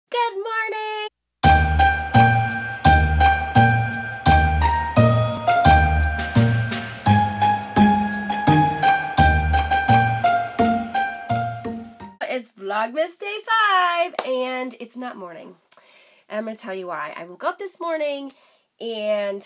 Good morning! It's Vlogmas day 5 and it's not morning. And I'm going to tell you why. I woke up this morning and,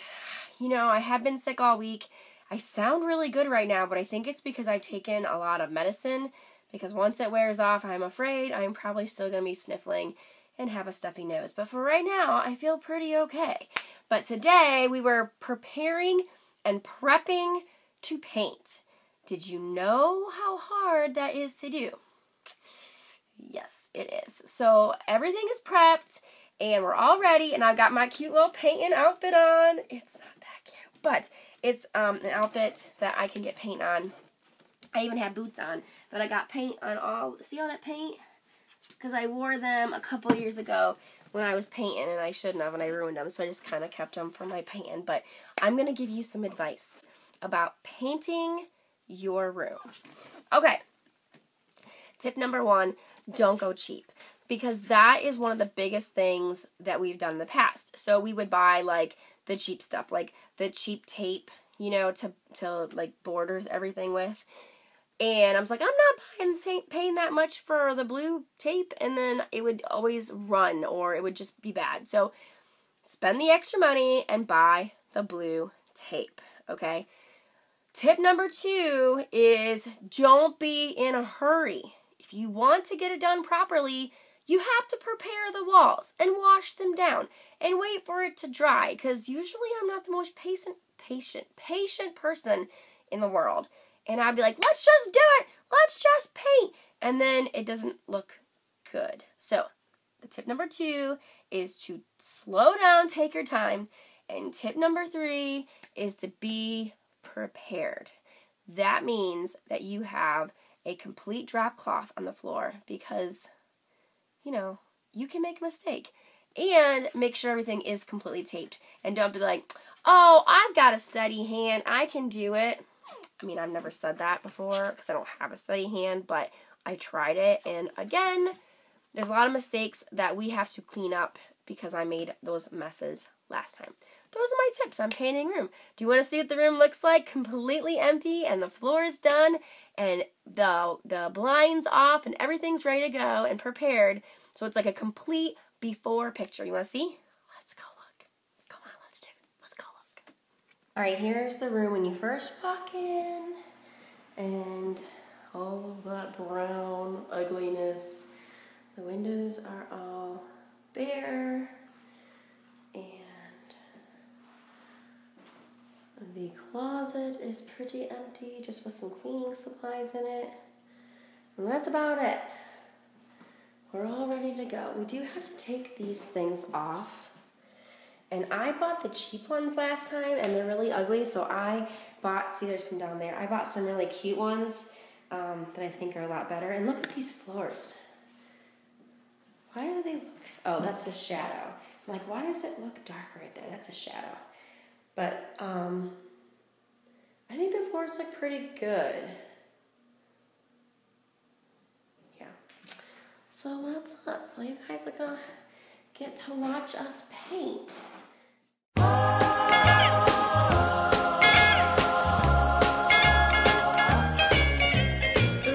I have been sick all week. I sound really good right now, but I think it's because I've taken a lot of medicine, because once it wears off, I'm afraid I'm probably still going to be sniffling and have a stuffy nose. But for right now, I feel pretty okay. But today, we were preparing and prepping to paint. Did you know how hard that is to do? Yes, it is. So everything is prepped and we're all ready, and I've got my cute little painting outfit on. It's not that cute, but it's an outfit that I can get paint on. I even have boots on that I got paint on all. See all that paint? Because I wore them a couple years ago when I was painting, and I shouldn't have, and I ruined them, so I just kind of kept them for my painting. But I'm going to give you some advice about painting your room. Okay. Tip number 1, don't go cheap, because that is one of the biggest things that we've done in the past. So we would buy like the cheap stuff, like the cheap tape, to like border everything with. And I was like, I'm not paying that much for the blue tape, and then it would always run or it would just be bad. So spend the extra money and buy the blue tape, okay? Tip number 2 is don't be in a hurry. If you want to get it done properly, you have to prepare the walls and wash them down and wait for it to dry, because usually I'm not the most patient person in the world. And I'd be like, let's just do it. Let's just paint. And then it doesn't look good. So the tip number 2 is to slow down, take your time. And tip number 3 is to be prepared. That means that you have a complete drop cloth on the floor, because, you can make a mistake. And make sure everything is completely taped. And don't be like, oh, I've got a steady hand, I can do it. I mean, I've never said that before because I don't have a steady hand, but I tried it. And again, there's a lot of mistakes that we have to clean up because I made those messes last time. Those are my tips on painting room. Do you want to see what the room looks like? Completely empty, and the floor is done, and the blinds off, and everything's ready to go and prepared. So it's like a complete before picture. You want to see? Let's go look. Come on, let's do it. Let's go look. All right, here's the room when you first walk in, and all of that brown ugliness. The windows are all bare, and the closet is pretty empty, just with some cleaning supplies in it. And that's about it. We're all ready to go. We do have to take these things off. And I bought the cheap ones last time, and they're really ugly, so I bought, see there's some down there, I bought some really cute ones that I think are a lot better. And look at these floors. Why do they look, oh, that's a shadow. I'm like, why does it look dark right there? That's a shadow. But I think the floors look pretty good. Yeah. So that's it. So you guys are gonna get to watch us paint.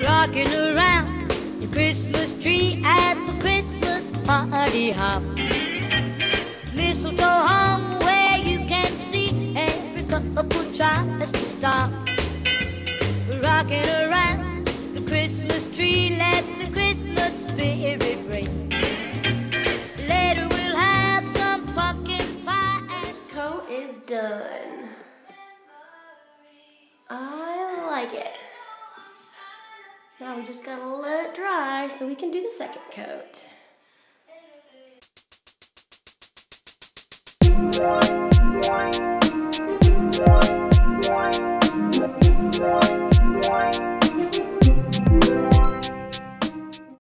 Rocking around the Christmas tree at the Christmas party hop. Mistletoe hung where you can see every couple tries to stop. Rocking around the Christmas tree, let the Christmas spirit ring. Later we'll have some pumpkin pie. This coat is done. I like it. Now we just gotta let it dry so we can do the second coat.